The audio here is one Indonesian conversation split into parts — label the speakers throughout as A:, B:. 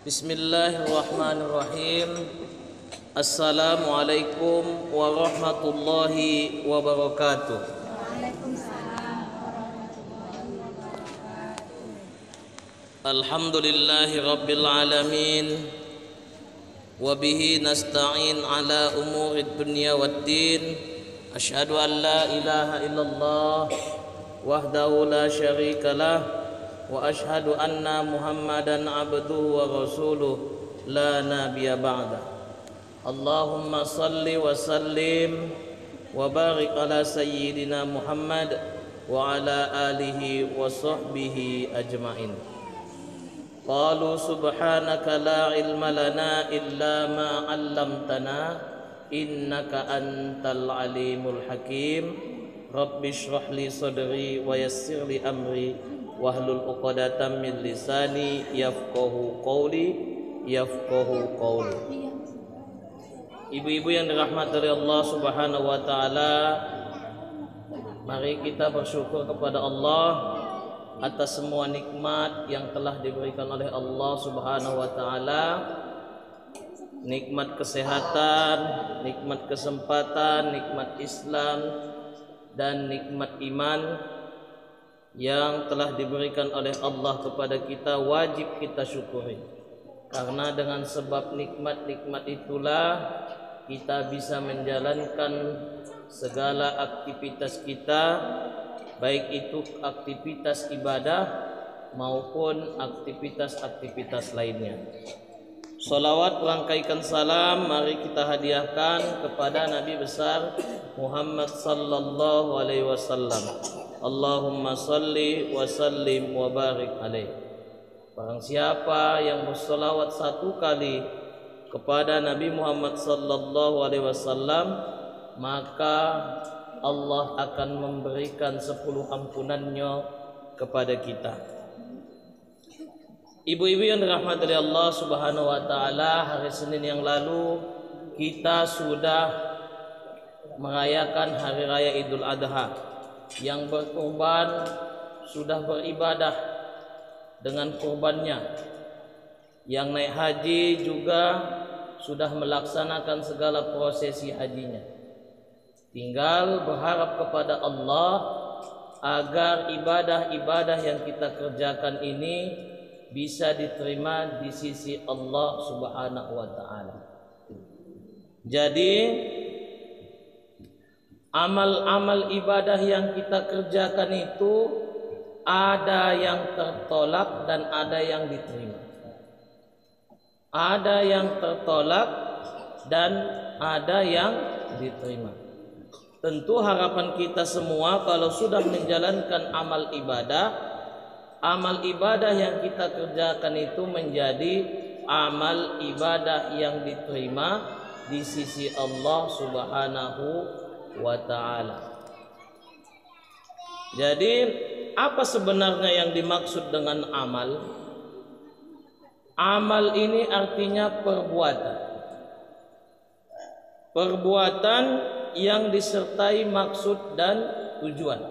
A: Bismillahirrahmanirrahim. Assalamualaikum warahmatullahi wabarakatuh.
B: Waalaikumsalam warahmatullahi wabarakatuh.
A: Alhamdulillahi rabbil alamin. Wabihi nasta'in ala umurid dunya waddin. Ashhadu an la ilaha illallah wahdahu la syarikalah. Wa ashhadu anna Muhammadan abduhu wa rasuluh la nabiyya ba'da. Allahumma salli wa sallim wa barik ala sayyidina Muhammad wa ala alihi wa sahbihi ajma'in. Qalu subhanaka la ilma lana illa ma 'allamtana innaka antal alimul hakim. Rabbi shrah li sadri wa yassir li amri wahlul 'uqdatam min lisani yafqahu qawli. Ibu-ibu yang dirahmati oleh Allah Subhanahu wa taala, mari kita bersyukur kepada Allah atas semua nikmat yang telah diberikan oleh Allah Subhanahu wa taala. Nikmat kesehatan, nikmat kesempatan, nikmat Islam dan nikmat iman yang telah diberikan oleh Allah kepada kita, wajib kita syukuri. Karena dengan sebab nikmat-nikmat itulah kita bisa menjalankan segala aktivitas kita, baik itu aktivitas ibadah maupun aktivitas-aktivitas lainnya. Salawat rangkaikan salam mari kita hadiahkan kepada Nabi besar Muhammad sallallahu alaihi wasallam. Allahumma salli wa sallim wa barik alaih. Barang siapa yang bersolawat satu kali kepada Nabi Muhammad sallallahu alaihi wasallam, maka Allah akan memberikan 10 ampunannya kepada kita. Ibu-ibu yang dirahmati oleh Allah Subhanahu wa taala, hari Senin yang lalu kita sudah merayakan hari raya Idul Adha. Yang berkorban sudah beribadah dengan kurbannya. Yang naik haji juga sudah melaksanakan segala prosesi hajinya. Tinggal berharap kepada Allah agar ibadah-ibadah yang kita kerjakan ini bisa diterima di sisi Allah Subhanahu wa taala. Jadi amal-amal ibadah yang kita kerjakan itu ada yang tertolak dan ada yang diterima. Ada yang tertolak dan ada yang diterima. Tentu harapan kita semua kalau sudah menjalankan amal ibadah yang kita kerjakan itu menjadi amal ibadah yang diterima di sisi Allah Subhanahu wa ta'ala. Jadi apa sebenarnya yang dimaksud dengan amal? Amal ini artinya perbuatan. Perbuatan yang disertai maksud dan tujuan.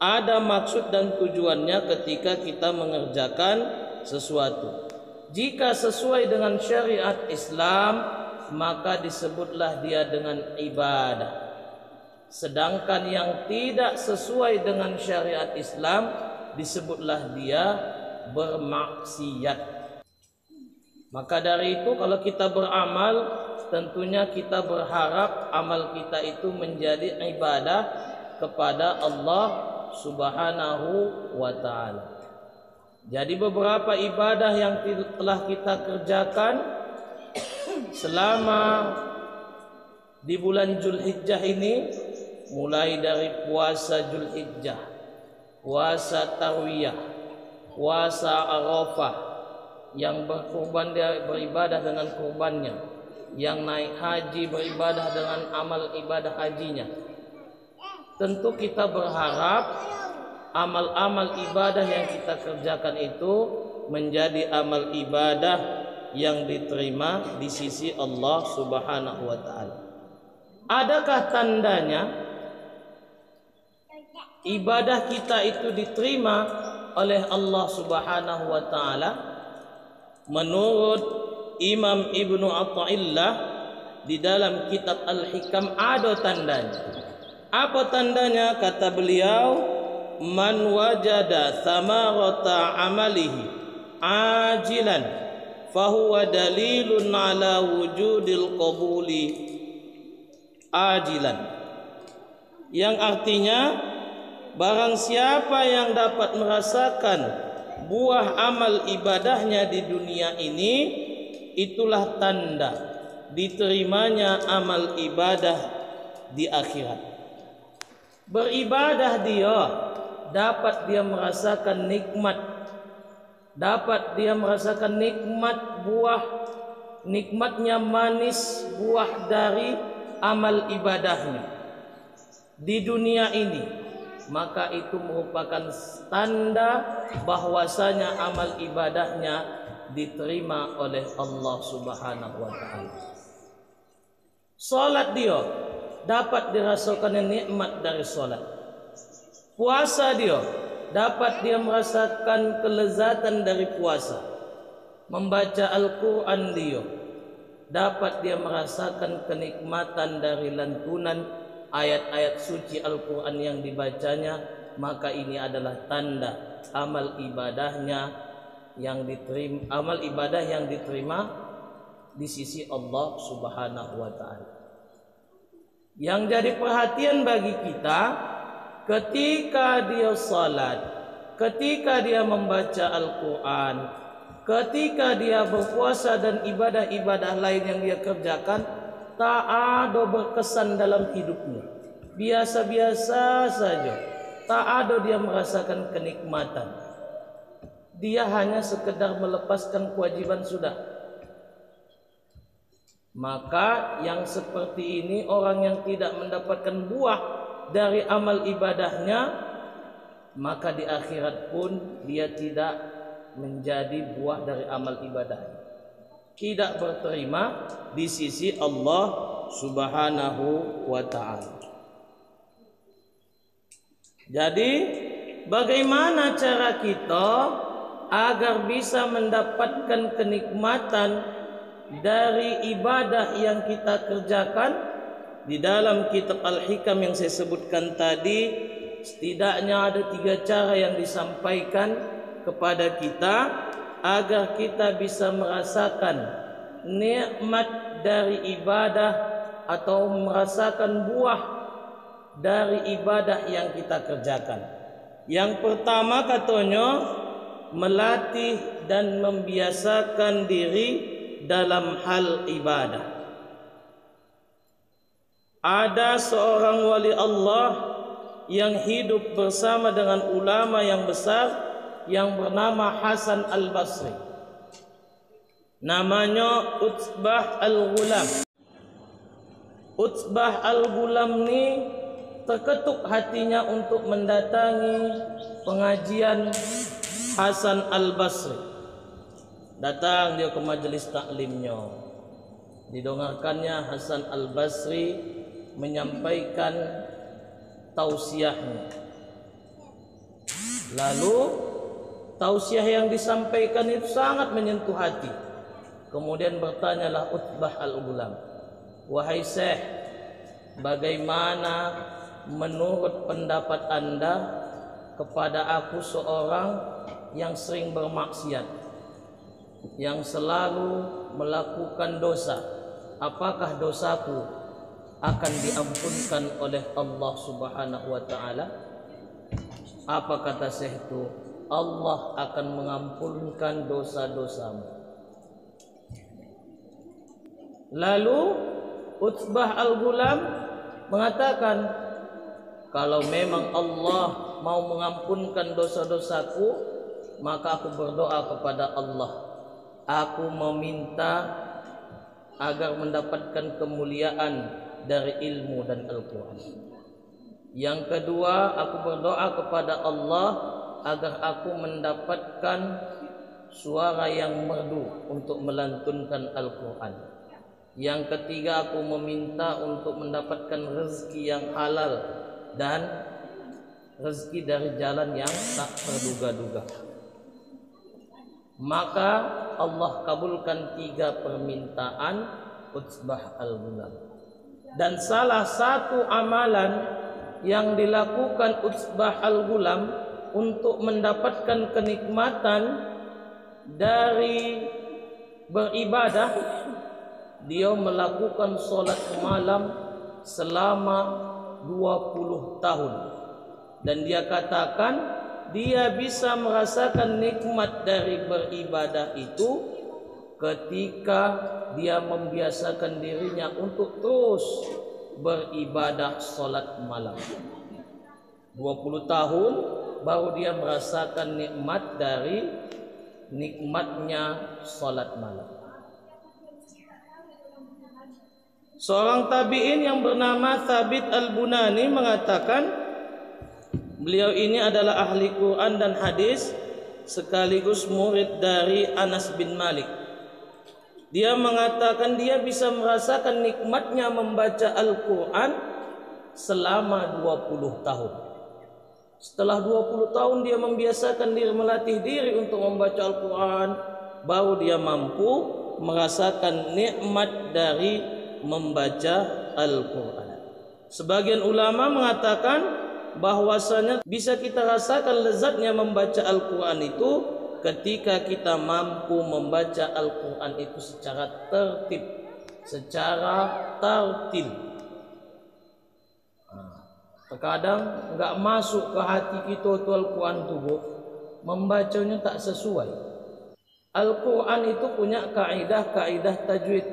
A: Ada maksud dan tujuannya ketika kita mengerjakan sesuatu. Jika sesuai dengan syariat Islam, maka disebutlah dia dengan ibadah. Sedangkan yang tidak sesuai dengan syariat Islam disebutlah dia bermaksiat. Maka dari itu kalau kita beramal, tentunya kita berharap amal kita itu menjadi ibadah kepada Allah Subhanahu wa ta'ala. Jadi beberapa ibadah yang telah kita kerjakan selama di bulan Zulhijjah ini, mulai dari puasa Zulhijjah, puasa Tarwiyah, puasa Arafah, yang berkurban dia beribadah dengan kurbannya, yang naik haji beribadah dengan amal ibadah hajinya. Tentu kita berharap amal-amal ibadah yang kita kerjakan itu menjadi amal ibadah yang diterima di sisi Allah Subhanahu wa ta'ala. Adakah tandanya ibadah kita itu diterima oleh Allah Subhanahu wa ta'ala? Menurut Imam Ibnu Athaillah di dalam kitab Al-Hikam ada tandanya. Apa tandanya? Kata beliau, man wajada thamarata amalihi ajilan fahuwa dalilun ala wujudil qabuli ajilan. Yang artinya, barang siapa yang dapat merasakan buah amal ibadahnya di dunia ini, itulah tanda diterimanya amal ibadah di akhirat. Beribadah dia, dapat dia merasakan nikmat, dapat dia merasakan nikmat buah, nikmatnya manis buah dari amal ibadahnya di dunia ini, maka itu merupakan tanda bahwasanya amal ibadahnya diterima oleh Allah Subhanahu wa taala. Salat dia dapat dirasakan nikmat dari salat. Puasa dia dapat dia merasakan kelezatan dari puasa. Membaca Al-Qur'an dia dapat dia merasakan kenikmatan dari lantunan ayat-ayat suci Al-Quran yang dibacanya. Maka ini adalah tanda amal ibadahnya yang diterima, amal ibadah yang diterima di sisi Allah Subhanahu wa taala. Yang jadi perhatian bagi kita, ketika dia salat, ketika dia membaca Al-Quran, ketika dia berpuasa dan ibadah-ibadah lain yang dia kerjakan, tak ada berkesan dalam hidupnya, biasa-biasa saja, tak ada dia merasakan kenikmatan. Dia hanya sekedar melepaskan kewajiban sudah. Maka yang seperti ini, orang yang tidak mendapatkan buah dari amal ibadahnya, maka di akhirat pun dia tidak menjadi buah dari amal ibadahnya, tidak berterima di sisi Allah Subhanahu wa taala. Jadi bagaimana cara kita agar bisa mendapatkan kenikmatan dari ibadah yang kita kerjakan? Di dalam kitab Al-Hikam yang saya sebutkan tadi, setidaknya ada 3 cara yang disampaikan kepada kita agar kita bisa merasakan nikmat dari ibadah atau merasakan buah dari ibadah yang kita kerjakan. Yang pertama katanya, melatih dan membiasakan diri dalam hal ibadah. Ada seorang wali Allah yang hidup bersama dengan ulama yang besar yang bernama Hasan Al-Basri. Namanya Utsbah Al-Ghulam. Utsbah Al-Ghulam ni terketuk hatinya untuk mendatangi pengajian Hasan Al-Basri. Datang dia ke majelis taklimnya. Didengarkannya Hasan Al-Basri menyampaikan tausiahnya. Lalu tausiah yang disampaikan itu sangat menyentuh hati. Kemudian bertanyalah Utsbah Al-Ghulam, "Wahai Syekh, bagaimana menurut pendapat Anda kepada aku seorang yang sering bermaksiat, yang selalu melakukan dosa? Apakah dosaku akan diampunkan oleh Allah Subhanahu wa taala?" Apa kata Syekh itu? Allah akan mengampunkan dosa-dosamu. Lalu Utsbah Al-Ghulam mengatakan, kalau memang Allah mau mengampunkan dosa-dosaku, maka aku berdoa kepada Allah. Aku meminta agar mendapatkan kemuliaan dari ilmu dan Al-Quran. Yang kedua, aku berdoa kepada Allah agar aku mendapatkan suara yang merdu untuk melantunkan Al-Quran. Yang ketiga, aku meminta untuk mendapatkan rezeki yang halal dan rezeki dari jalan yang tak terduga-duga. Maka Allah kabulkan 3 permintaan Utsbah al-Ghulam. Dan salah satu amalan yang dilakukan Utsbah al-Ghulam untuk mendapatkan kenikmatan dari beribadah, dia melakukan solat malam selama 20 tahun. Dan dia katakan dia bisa merasakan nikmat dari beribadah itu ketika dia membiasakan dirinya untuk terus beribadah solat malam. 20 tahun baru dia merasakan nikmat dari nikmatnya solat malam. Seorang tabi'in yang bernama Thabit al-Bunani mengatakan, beliau ini adalah ahli Quran dan hadis sekaligus murid dari Anas bin Malik. Dia mengatakan dia bisa merasakan nikmatnya membaca Al-Quran selama 20 tahun. Setelah 20 tahun dia membiasakan diri, melatih diri untuk membaca Al-Quran, baru dia mampu merasakan nikmat dari membaca Al-Quran. Sebagian ulama mengatakan bahwasanya bisa kita rasakan lezatnya membaca Al-Quran itu ketika kita mampu membaca Al-Quran itu secara tertib, secara tartil. Terkadang enggak masuk ke hati kita itu Al-Quran itu, membacanya tak sesuai. Al-Quran itu punya kaidah-kaidah tajwid.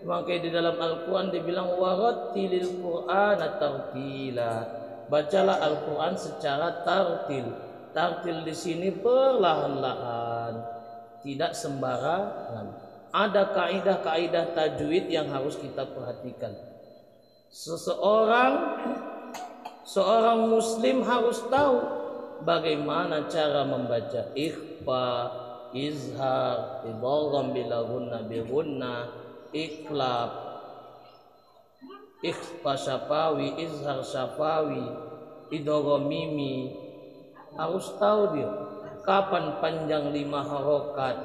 A: Makanya di dalam Al-Quran dibilang warattilil Qur'ana tartila. Bacalah Al-Quran secara tartil. Tartil di sini perlahan-lahan, tidak sembarangan. Ada kaidah-kaidah tajwid yang harus kita perhatikan. Seorang muslim harus tahu bagaimana cara membaca ikhfa, izhar, idgham bila gunna bi gunna, iqlab, ikhfa syafawi, izhar syafawi, idgham mimi. Harus tahu dia kapan panjang 5 harokat,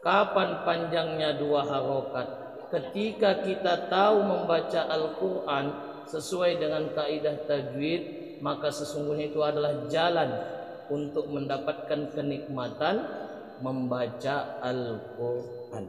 A: kapan panjangnya 2 harokat. Ketika kita tahu membaca Al-Quran sesuai dengan kaidah tajwid, maka sesungguhnya itu adalah jalan untuk mendapatkan kenikmatan membaca Al-Quran.